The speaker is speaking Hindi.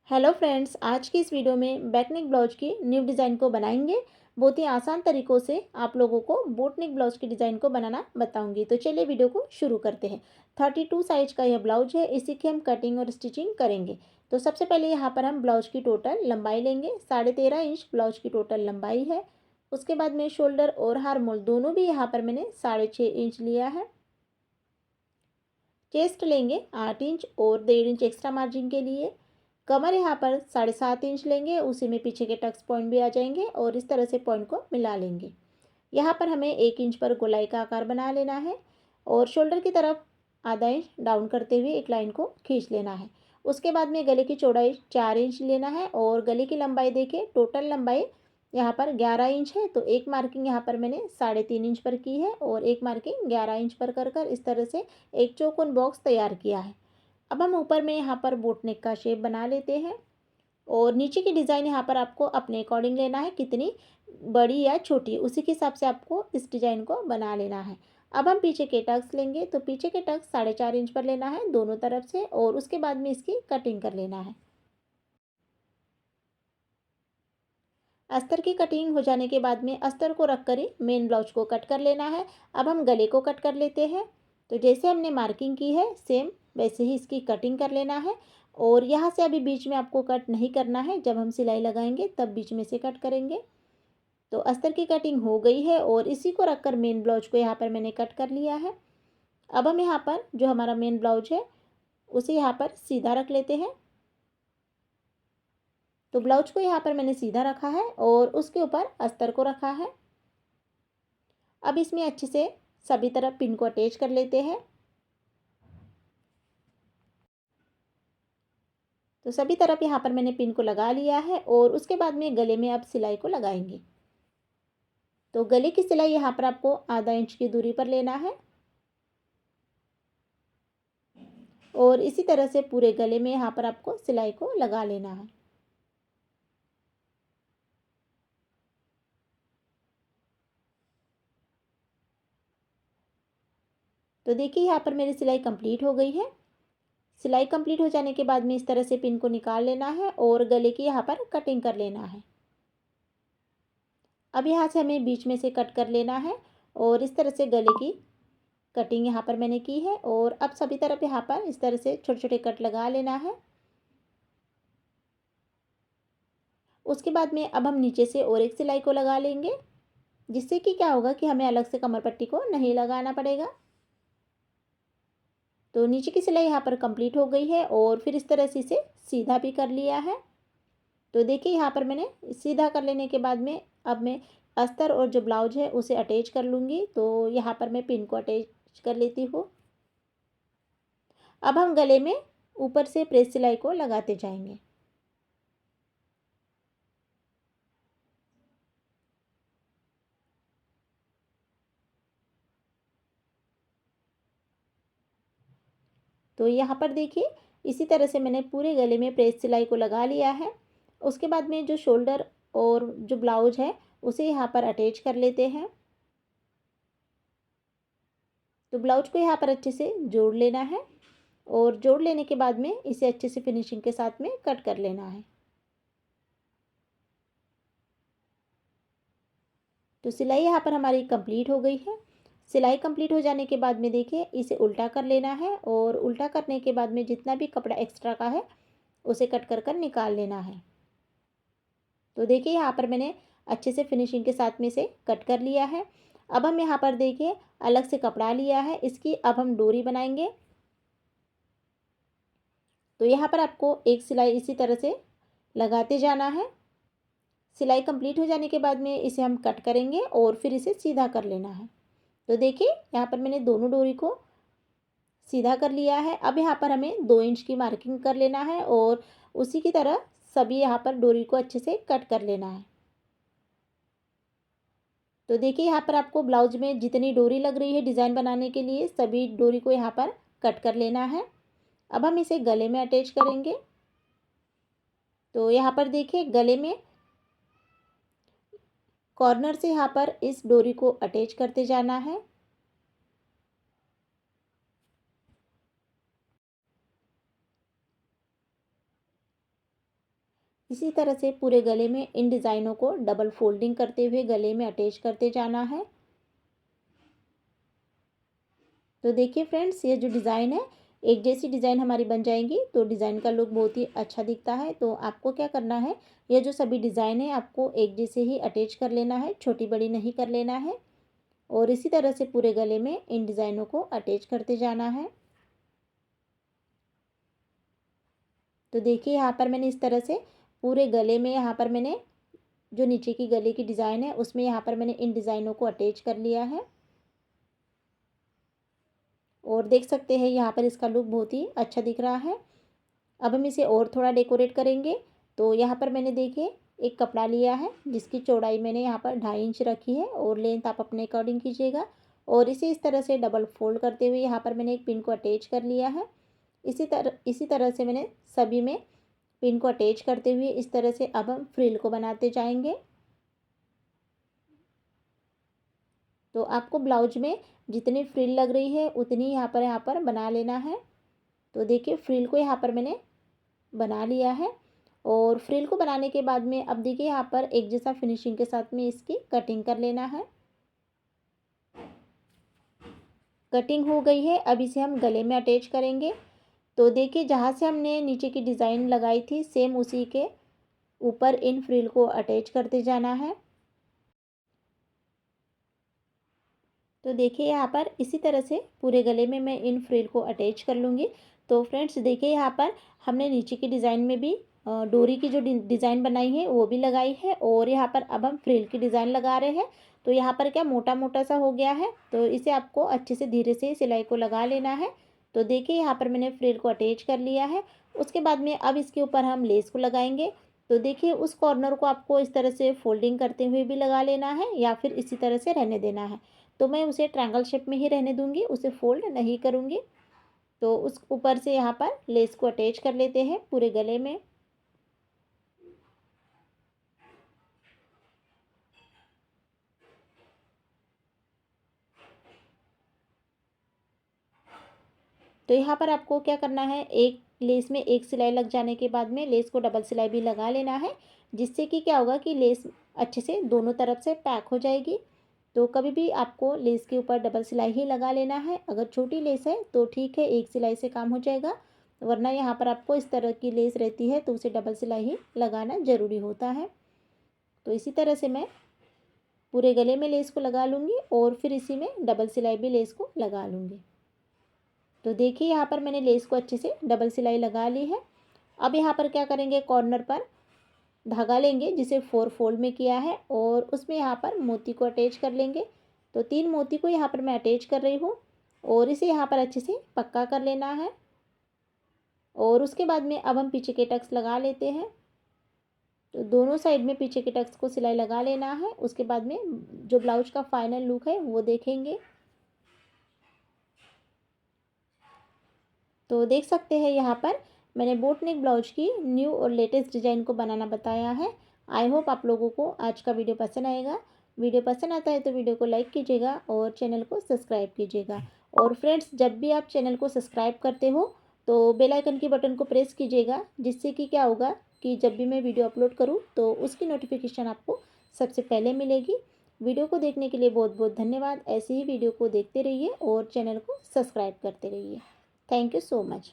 हेलो फ्रेंड्स, आज की इस वीडियो में बैकनेक ब्लाउज की न्यू डिज़ाइन को बनाएंगे। बहुत ही आसान तरीक़ों से आप लोगों को बोटनेक ब्लाउज की डिज़ाइन को बनाना बताऊंगी। तो चलिए वीडियो को शुरू करते हैं। 32 साइज का यह ब्लाउज है, इसी की हम कटिंग और स्टिचिंग करेंगे। तो सबसे पहले यहाँ पर हम ब्लाउज की टोटल लंबाई लेंगे। 13.5 इंच ब्लाउज की टोटल लंबाई है। उसके बाद में शोल्डर और हार्मोल दोनों भी यहाँ पर मैंने 6.5 इंच लिया है। चेस्ट लेंगे 8 इंच और 1.5 इंच एक्स्ट्रा मार्जिन के लिए। कमर यहाँ पर 7.5 इंच लेंगे, उसी में पीछे के टक्स पॉइंट भी आ जाएंगे और इस तरह से पॉइंट को मिला लेंगे। यहाँ पर हमें 1 इंच पर गोलाई का आकार बना लेना है और शोल्डर की तरफ आधा इंच डाउन करते हुए एक लाइन को खींच लेना है। उसके बाद में गले की चौड़ाई 4 इंच लेना है और गले की लंबाई देखिए, टोटल लंबाई यहाँ पर 11 इंच है। तो एक मार्किंग यहाँ पर मैंने 3.5 इंच पर की है और एक मार्किंग 11 इंच पर कर इस तरह से एक चौकोन बॉक्स तैयार किया है। अब हम ऊपर में यहाँ पर बोट नेक का शेप बना लेते हैं और नीचे की डिज़ाइन यहाँ पर आपको अपने अकॉर्डिंग लेना है, कितनी बड़ी या छोटी उसी के हिसाब से आपको इस डिज़ाइन को बना लेना है। अब हम पीछे के टक्स लेंगे, तो पीछे के टक्स 4.5 इंच पर लेना है दोनों तरफ से और उसके बाद में इसकी कटिंग कर लेना है। अस्तर की कटिंग हो जाने के बाद में अस्तर को रख कर ही मेन ब्लाउज को कट कर लेना है। अब हम गले को कट कर लेते हैं। तो जैसे हमने मार्किंग की है सेम वैसे ही इसकी कटिंग कर लेना है और यहाँ से अभी बीच में आपको कट नहीं करना है, जब हम सिलाई लगाएंगे तब बीच में से कट करेंगे। तो अस्तर की कटिंग हो गई है और इसी को रखकर मेन ब्लाउज को यहाँ पर मैंने कट कर लिया है। अब हम यहाँ पर जो हमारा मेन ब्लाउज है उसे यहाँ पर सीधा रख लेते हैं। तो ब्लाउज को यहाँ पर मैंने सीधा रखा है और उसके ऊपर अस्तर को रखा है। अब इसमें अच्छे से सभी तरफ पिन को अटैच कर लेते हैं। तो सभी तरफ यहाँ पर मैंने पिन को लगा लिया है और उसके बाद में गले में अब सिलाई को लगाएंगे। तो गले की सिलाई यहाँ पर आपको आधा इंच की दूरी पर लेना है और इसी तरह से पूरे गले में यहाँ पर आपको सिलाई को लगा लेना है। तो देखिए यहाँ पर मेरी सिलाई कंप्लीट हो गई है। सिलाई कंप्लीट हो जाने के बाद में इस तरह से पिन को निकाल लेना है और गले की यहाँ पर कटिंग कर लेना है। अब यहाँ से हमें बीच में से कट कर लेना है और इस तरह से गले की कटिंग यहाँ पर मैंने की है और अब सभी तरफ यहाँ पर इस तरह से छोटे छोटे कट लगा लेना है। उसके बाद में अब हम नीचे से और एक सिलाई को लगा लेंगे, जिससे कि क्या होगा कि हमें अलग से कमर पट्टी को नहीं लगाना पड़ेगा। तो नीचे की सिलाई यहाँ पर कंप्लीट हो गई है और फिर इस तरह से इसे सीधा भी कर लिया है। तो देखिए यहाँ पर मैंने सीधा कर लेने के बाद में अब मैं अस्तर और जो ब्लाउज है उसे अटैच कर लूँगी। तो यहाँ पर मैं पिन को अटैच कर लेती हूँ। अब हम गले में ऊपर से प्रेस सिलाई को लगाते जाएंगे। तो यहाँ पर देखिए इसी तरह से मैंने पूरे गले में प्रेस सिलाई को लगा लिया है। उसके बाद में जो शोल्डर और जो ब्लाउज है उसे यहाँ पर अटैच कर लेते हैं। तो ब्लाउज को यहाँ पर अच्छे से जोड़ लेना है और जोड़ लेने के बाद में इसे अच्छे से फिनिशिंग के साथ में कट कर लेना है। तो सिलाई यहाँ पर हमारी कंप्लीट हो गई है। सिलाई कंप्लीट हो जाने के बाद में देखिए इसे उल्टा कर लेना है और उल्टा करने के बाद में जितना भी कपड़ा एक्स्ट्रा का है उसे कट कर निकाल लेना है। तो देखिए यहाँ पर मैंने अच्छे से फिनिशिंग के साथ में से कट कर लिया है। अब हम यहाँ पर देखिए अलग से कपड़ा लिया है, इसकी अब हम डोरी बनाएंगे। तो यहाँ पर आपको एक सिलाई इसी तरह से लगाते जाना है। सिलाई कंप्लीट हो जाने के बाद में इसे हम कट करेंगे और फिर इसे सीधा कर लेना है। तो देखिए यहाँ पर मैंने दोनों डोरी को सीधा कर लिया है। अब यहाँ पर हमें 2 इंच की मार्किंग कर लेना है और उसी की तरह सभी यहाँ पर डोरी को अच्छे से कट कर लेना है। तो देखिए यहाँ पर आपको ब्लाउज में जितनी डोरी लग रही है डिज़ाइन बनाने के लिए सभी डोरी को यहाँ पर कट कर लेना है। अब हम इसे गले में अटैच करेंगे। तो यहाँ पर देखिए गले में कॉर्नर से यहाँ पर इस डोरी को अटैच करते जाना है। इसी तरह से पूरे गले में इन डिज़ाइनों को डबल फोल्डिंग करते हुए गले में अटैच करते जाना है। तो देखिए फ्रेंड्स, ये जो डिज़ाइन है, एक जैसी डिज़ाइन हमारी बन जाएंगी तो डिज़ाइन का लुक बहुत ही अच्छा दिखता है। तो आपको क्या करना है, ये जो सभी डिज़ाइन है आपको एक जैसे ही अटैच कर लेना है, छोटी बड़ी नहीं कर लेना है। और इसी तरह से पूरे गले में इन डिज़ाइनों को अटैच करते जाना है। तो देखिए यहाँ पर मैंने इस तरह से पूरे गले में, यहाँ पर मैंने जो नीचे की गले की डिज़ाइन है उसमें यहाँ पर मैंने इन डिज़ाइनों को अटैच कर लिया है। और देख सकते हैं यहाँ पर इसका लुक बहुत ही अच्छा दिख रहा है। अब हम इसे और थोड़ा डेकोरेट करेंगे। तो यहाँ पर मैंने देखिए एक कपड़ा लिया है जिसकी चौड़ाई मैंने यहाँ पर 2.5 इंच रखी है और लेंथ आप अपने अकॉर्डिंग कीजिएगा। और इसे इस तरह से डबल फोल्ड करते हुए यहाँ पर मैंने एक पिन को अटैच कर लिया है। इसी तरह से मैंने सभी में पिन को अटैच करते हुए इस तरह से अब हम फ्रिल को बनाते जाएंगे। तो आपको ब्लाउज में जितनी फ्रिल लग रही है उतनी यहाँ पर बना लेना है। तो देखिए फ्रिल को यहाँ पर मैंने बना लिया है। और फ्रिल को बनाने के बाद में अब देखिए यहाँ पर एक जैसा फिनिशिंग के साथ में इसकी कटिंग कर लेना है। कटिंग हो गई है, अब इसे हम गले में अटैच करेंगे। तो देखिए जहाँ से हमने नीचे की डिज़ाइन लगाई थी सेम उसी के ऊपर इन फ्रिल को अटैच करते जाना है। तो देखिए यहाँ पर इसी तरह से पूरे गले में मैं इन फ्रिल को अटैच कर लूँगी। तो फ्रेंड्स देखिए यहाँ पर हमने नीचे की डिज़ाइन में भी डोरी की जो डिज़ाइन बनाई है वो भी लगाई है और यहाँ पर अब हम फ्रिल की डिज़ाइन लगा रहे हैं। तो यहाँ पर क्या मोटा मोटा सा हो गया है, तो इसे आपको अच्छे से धीरे से सिलाई को लगा लेना है। तो देखिए यहाँ पर मैंने फ्रिल को अटैच कर लिया है। उसके बाद में अब इसके ऊपर हम लेस को लगाएंगे। तो देखिए उस कॉर्नर को आपको इस तरह से फोल्डिंग करते हुए भी लगा लेना है या फिर इसी तरह से रहने देना है। तो मैं उसे ट्रायंगल शेप में ही रहने दूंगी, उसे फोल्ड नहीं करूंगी। तो उस ऊपर से यहाँ पर लेस को अटैच कर लेते हैं पूरे गले में। तो यहाँ पर आपको क्या करना है, एक लेस में एक सिलाई लग जाने के बाद में लेस को डबल सिलाई भी लगा लेना है, जिससे कि क्या होगा कि लेस अच्छे से दोनों तरफ से पैक हो जाएगी। तो कभी भी आपको लेस के ऊपर डबल सिलाई ही लगा लेना है। अगर छोटी लेस है तो ठीक है, एक सिलाई से काम हो जाएगा, वरना यहाँ पर आपको इस तरह की लेस रहती है तो उसे डबल सिलाई ही लगाना ज़रूरी होता है। तो इसी तरह से मैं पूरे गले में लेस को लगा लूँगी और फिर इसी में डबल सिलाई भी लेस को लगा लूँगी। तो देखिए यहाँ पर मैंने लेस को अच्छे से डबल सिलाई लगा ली है। अब यहाँ पर क्या करेंगे, कॉर्नर पर धागा लेंगे जिसे 4 फोल्ड में किया है और उसमें यहाँ पर मोती को अटैच कर लेंगे। तो 3 मोती को यहाँ पर मैं अटैच कर रही हूँ और इसे यहाँ पर अच्छे से पक्का कर लेना है। और उसके बाद में अब हम पीछे के टक्स लगा लेते हैं। तो दोनों साइड में पीछे के टक्स को सिलाई लगा लेना है। उसके बाद में जो ब्लाउज का फाइनल लुक है वो देखेंगे। तो देख सकते हैं यहाँ पर मैंने बोट नेक ब्लाउज की न्यू और लेटेस्ट डिज़ाइन को बनाना बताया है। आई होप आप लोगों को आज का वीडियो पसंद आएगा। वीडियो पसंद आता है तो वीडियो को लाइक कीजिएगा और चैनल को सब्सक्राइब कीजिएगा। और फ्रेंड्स, जब भी आप चैनल को सब्सक्राइब करते हो तो बेल आइकन की बटन को प्रेस कीजिएगा, जिससे कि क्या होगा कि जब भी मैं वीडियो अपलोड करूँ तो उसकी नोटिफिकेशन आपको सबसे पहले मिलेगी। वीडियो को देखने के लिए बहुत बहुत धन्यवाद। ऐसे ही वीडियो को देखते रहिए और चैनल को सब्सक्राइब करते रहिए। Thank you so much.